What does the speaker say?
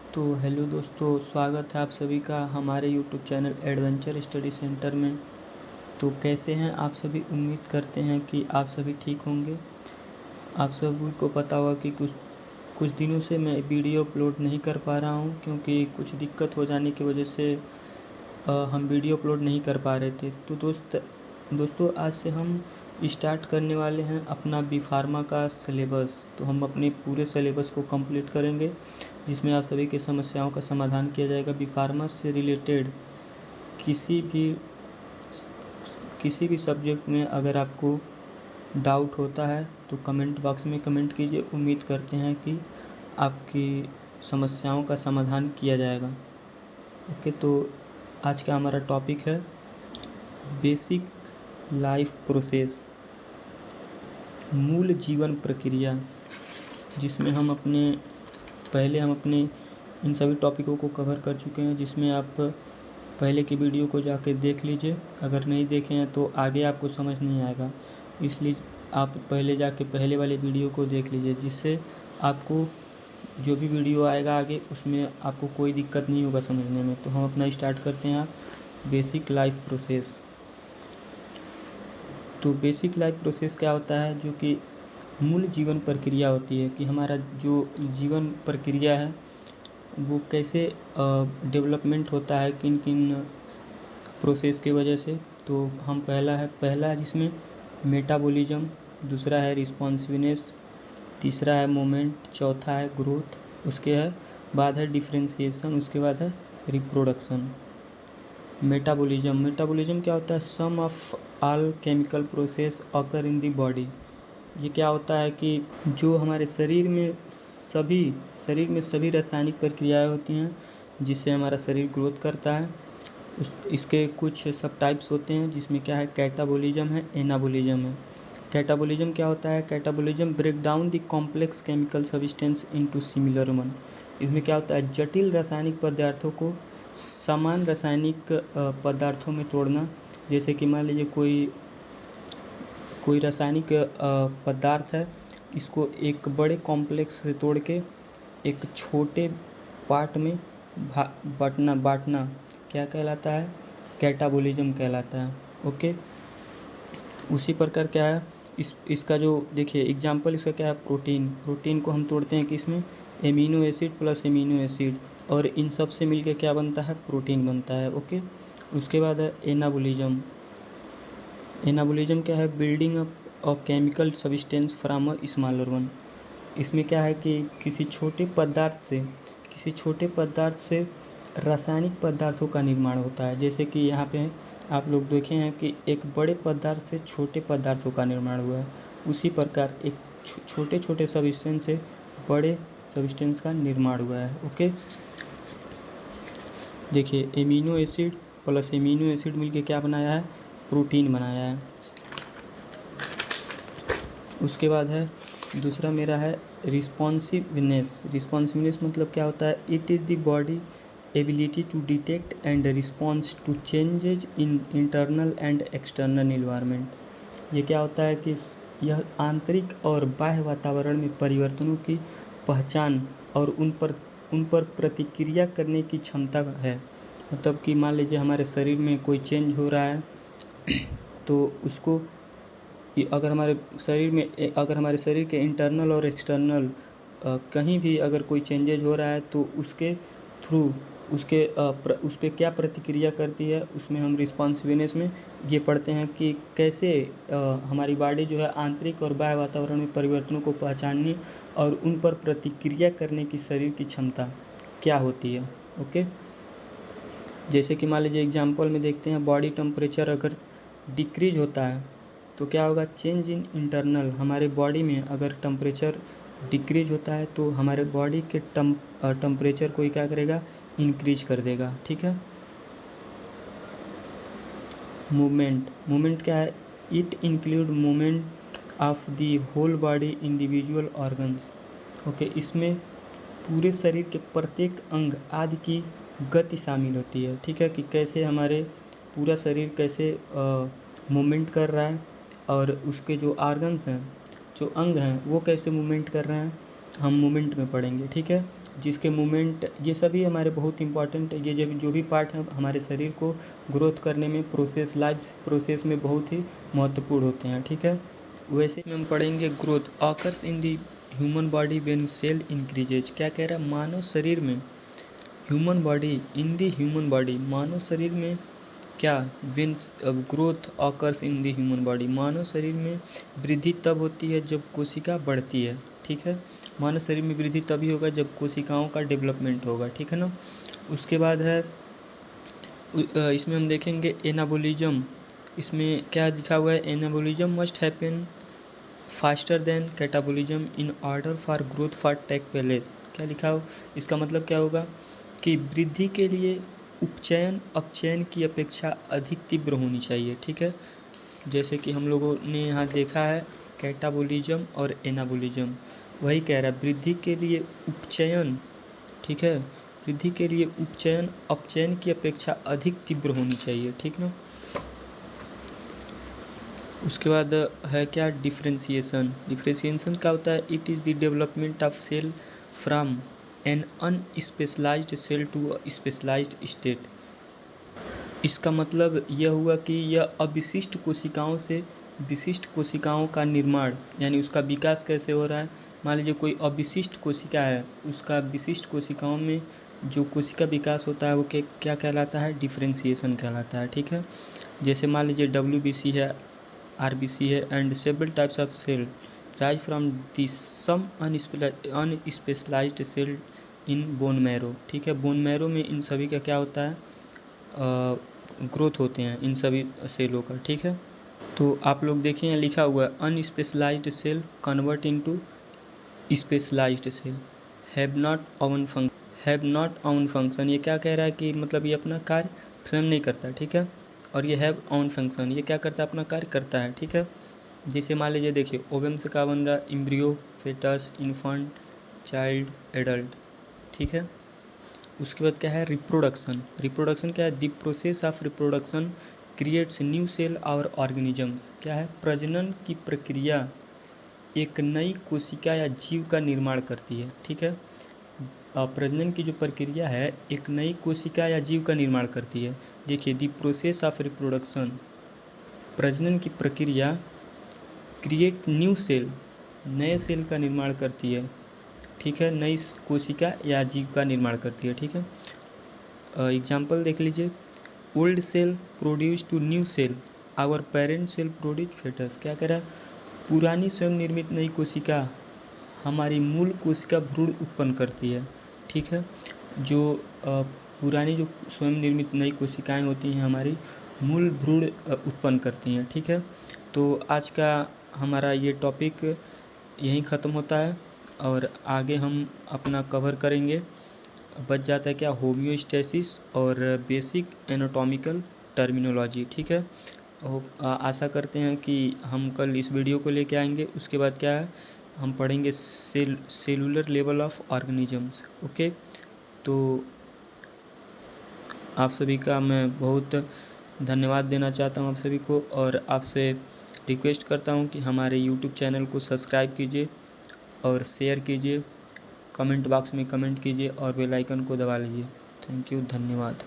तो हेलो दोस्तों, स्वागत है आप सभी का हमारे YouTube channel adventure study centre में। तो कैसे हैं आप सभी? उम्मीद करते हैं कि आप सभी ठीक होंगे। आप सभी को पता होगा कि कुछ कुछ दिनों से मैं वीडियो अपलोड नहीं कर पा रहा हूं, क्योंकि कुछ दिक्कत हो जाने की वजह से हम वीडियो अपलोड नहीं कर पा रहे थे। तो दोस्तों आज से हम स्टार्ट करने वाले हैं अपना बी फार्मा का सिलेबस। तो हम अपने पूरे सिलेबस को कंप्लीट करेंगे, जिसमें आप सभी की समस्याओं का समाधान किया जाएगा। बी फार्मा से रिलेटेड किसी भी किसी भी सब्जेक्ट में अगर आपको डाउट होता है तो कमेंट बॉक्स में कमेंट कीजिए। उम्मीद करते हैं कि आपकी समस्याओं का समाधान किया जाएगा। ओके, तो आज का हमारा टॉपिक है बेसिक लाइफ प्रोसेस, मूल जीवन प्रक्रिया, जिसमें हम अपने इन सभी टॉपिकों को कवर कर चुके हैं, जिसमें आप पहले की वीडियो को जाके देख लीजिए। अगर नहीं देखे हैं तो आगे आपको समझ नहीं आएगा, इसलिए आप पहले जाके पहले वाले वीडियो को देख लीजिए, जिससे आपको जो भी वीडियो आएगा आगे उसमें आपको कोई दिक्कत नहीं होगा समझने में। तो हम अपना स्टार्ट करते हैं बेसिक लाइफ प्रोसेस। तो बेसिक लाइफ प्रोसेस क्या होता है? जो कि मूल जीवन प्रक्रिया होती है कि हमारा जो जीवन प्रक्रिया है वो कैसे डेवलपमेंट होता है, किन किन प्रोसेस की वजह से। तो हम पहला है जिसमें मेटाबॉलिज्म, दूसरा है रिस्पॉन्सिवनेस, तीसरा है मोमेंट, चौथा है ग्रोथ, उसके बाद है डिफरेंशिएशन, उसके बाद है रिप्रोडक्शन। मेटाबॉलिज्म क्या होता है? Sum of all chemical process occur in the body. ये क्या होता है कि जो हमारे शरीर में सभी रासायनिक प्रक्रियाएं होती हैं जिससे हमारा शरीर ग्रोथ करता है। इसके कुछ सब टाइप्स होते हैं, जिसमें क्या है, कैटाबॉलिज्म है, एनाबॉलिज्म है। कैटाबॉलिज्म क्या होता है? Catabolism break down the complex chemical substance into similar one. इसमें क्या होता है? जटिल रासायनिक पदार्थों को समान रासायनिक पदार्थों में तोड़ना। जैसे कि मान लीजिए कोई रासायनिक पदार्थ है, इसको एक बड़े कॉम्प्लेक्स से तोड़ के एक छोटे पार्ट में बांटना क्या कहलाता है? कैटाबॉलिज्म कहलाता है। ओके, उसी प्रकार क्या है इसका जो देखिए एग्जांपल इसका क्या है? प्रोटीन को हम तोड़ते हैं किसमें? Amino acid plus amino acid, और इन सब से मिलके क्या बनता है? प्रोटीन बनता है। ओके, उसके बाद है एनाबॉलिज्म क्या है? Building up a chemical substance from a smaller one. इसमें क्या है कि किसी छोटे पदार्थ से रासायनिक पदार्थों का निर्माण होता है। जैसे कि यहाँ पे आप लोग देखे हैं कि एक बड़े पदार्थ से छोटे पदार्थों का निर्माण हुआ है, उसी प्रकार एक छोटे छोटे सब्सटेंस से बड़े सब्सटेंस का निर्माण हुआ है। ओके, देखिए amino acid plus amino acid मिलके क्या बनाया है? प्रोटीन बनाया है। उसके बाद है दूसरा मेरा है रिस्पॉन्सिवनेस मतलब क्या होता है? It is the body ability to detect and response to changes in internal and external environment. ये क्या होता है कि यह आंतरिक और बाह्य वातावरण में परिवर्तनों की पहचान और उन पर प्रतिक्रिया करने की क्षमता है। मतलब कि मान लीजिए हमारे शरीर में कोई चेंज हो रहा है तो उसको अगर हमारे शरीर के इंटरनल और एक्सटर्नल कहीं भी अगर कोई चेंजेज हो रहा है तो उसके थ्रू उस पर क्या प्रतिक्रिया करती है, उसमें हम रिस्पॉन्सिवनेस में ये पढ़ते हैं कि कैसे हमारी बॉडी जो है आंतरिक और बाह्य वातावरण में परिवर्तनों को पहचानने और उन पर प्रतिक्रिया करने की शरीर की क्षमता क्या होती है। ओके, जैसे कि मान लीजिए एग्जांपल में देखते हैं, बॉडी टेम्परेचर अगर डिक्रीज होता है तो क्या होगा? चेंज इन इंटरनल, हमारे बॉडी में अगर टेम्परेचर डिक्रीज होता है तो हमारे बॉडी के टेम्परेचर को क्या करेगा? इंक्रीज कर देगा। ठीक है। मूवमेंट क्या है? It include movement of the whole body individual organs. Okay, इसमें पूरे शरीर के प्रत्येक अंग आदि की गति शामिल होती है। ठीक है, कि कैसे हमारे पूरा शरीर कैसे मूवमेंट कर रहा है और उसके जो ऑर्गन्स हैं, जो अंग हैं, वो कैसे मूवमेंट कर रहे हैं, हम मूवमेंट में पढ़ेंगे। ठीक है, जिसके मूवमेंट, ये सभी हमारे बहुत इंपॉर्टेंट है। ये जो भी पार्ट हैं हमारे शरीर को ग्रोथ करने में, लाइफ प्रोसेस में बहुत ही महत्वपूर्ण होते हैं, ठीक है। वैसे में हम पढ़ेंगे growth occurs in the human body when cell increases. क्या कह रहा है, मानव शरीर में, human body, in the human body, मानव शरीर में क्या, when growth occurs in the human body, मानव शरीर में वृद्धि तब होती है जब कोशिका बढ़ती है, ठीक है। मानव शरीर में वृद्धि तभी होगा जब कोशिकाओं का डेवलपमेंट होगा, ठीक है ना। उसके बाद है इसमें हम देखेंगे एनाबोलिज्म। इसमें क्या लिखा हुआ है, anabolism must happen faster than catabolism in order for growth for take place. क्या लिखा हो, इसका मतलब क्या होगा कि वृद्धि के लिए उपचयन अपचयन की अपेक्षा अधिक तीव्र होनी चाहिए, ठीक है। जैसे कि हम लोगों ने यहाँ देखा है कैटाबोलिज्म और एनाबोलिज्म, वही कह रहा है वृद्धि के लिए उपचयन, ठीक है, वृद्धि के लिए उपचयन अपचयन की अपेक्षा अधिक तीव्र होनी चाहिए, ठीक ना। उसके बाद है क्या, डिफ्रेंसिएशन। डिफ्रेंसिएशन क्या होता है, it is the development of cell from an unspecialised cell to a specialised state. इसका मतलब यह हुआ कि यह अविशिष्ट कोशिकाओं से विशिष्ट कोशिकाओं का निर्माण, यानी उसका विकास कैसे हो रहा है। मान लीजिए कोई अविशिष्ट कोशिका है, उसका विशिष्ट कोशिकाओं में जो कोशिका विकास होता है वो क्या कहलाता है, डिफ्रेंसिएशन कहलाता है, ठीक है। जैसे मान लीजिए WBC है, RBC है and several types of cell rise from the some unspecialised cell in bone marrow, ठीक है। बोन मैरो में इन सभी का क्या होता है, ग्रोथ होते हैं इन सभी सेलों का, ठीक है। तो आप लोग देखिए यहाँ लिखा हुआ है unspecialised cell convert into specialised cell, have not on function. ये क्या कह रहा है कि मतलब ये अपना कार्य स्वयं नहीं करता, ठीक है। और ये हैव ऑन फंक्शन, ये क्या करता है, अपना कार्य करता है, ठीक है। जैसे मान लीजिए देखिए ओवम से क्या बन रहा है, embryo, foetus, infant, child, adult, ठीक है। उसके बाद क्या है, रिप्रोडक्शन। रिप्रोडक्शन क्या है, the process of reproduction creates new cell और ऑर्गेनिजम्स। क्या है, प्रजनन की प्रक्रिया एक नई कोशिका या जीव का निर्माण करती है, ठीक है। प्रजनन की जो प्रक्रिया है एक नई कोशिका या जीव का निर्माण करती है। देखिए द प्रोसेस ऑफ रिप्रोडक्शन, प्रजनन की प्रक्रिया क्रिएट न्यू सेल, नए सेल का निर्माण करती है, ठीक है, नई कोशिका या जीव का निर्माण करती है, ठीक है। एग्जाम्पल देख लीजिए, old cell produce two new cell, our parent cell produce foetus. क्या कह रहा है, पुरानी स्वयं निर्मित नई कोशिका हमारी मूल कोशिका भ्रूण उत्पन्न करती है, ठीक है। जो पुरानी जो स्वयं निर्मित नई कोशिकाएं होती हैं हमारी मूल भ्रूण उत्पन्न करती हैं, ठीक है। तो आज का हमारा ये टॉपिक यहीं ख़त्म होता है और आगे हम अपना कवर करेंगे। बच जाता है क्या, होम्योस्टेसिस और बेसिक एनाटॉमिकल टर्मिनोलॉजी, ठीक है। आशा करते हैं कि हम कल इस वीडियो को लेके आएंगे। उसके बाद क्या है, हम पढ़ेंगे cellular level of organisms, okay. तो आप सभी का मैं बहुत धन्यवाद देना चाहता हूँ आप सभी को, और आपसे रिक्वेस्ट करता हूँ कि हमारे YouTube चैनल को सब्सक्राइब कीजिए और शेयर कीजिए, कमेंट बॉक्स में कमेंट कीजिए और बेल आइकन को दबा लीजिए। थैंक यू, धन्यवाद।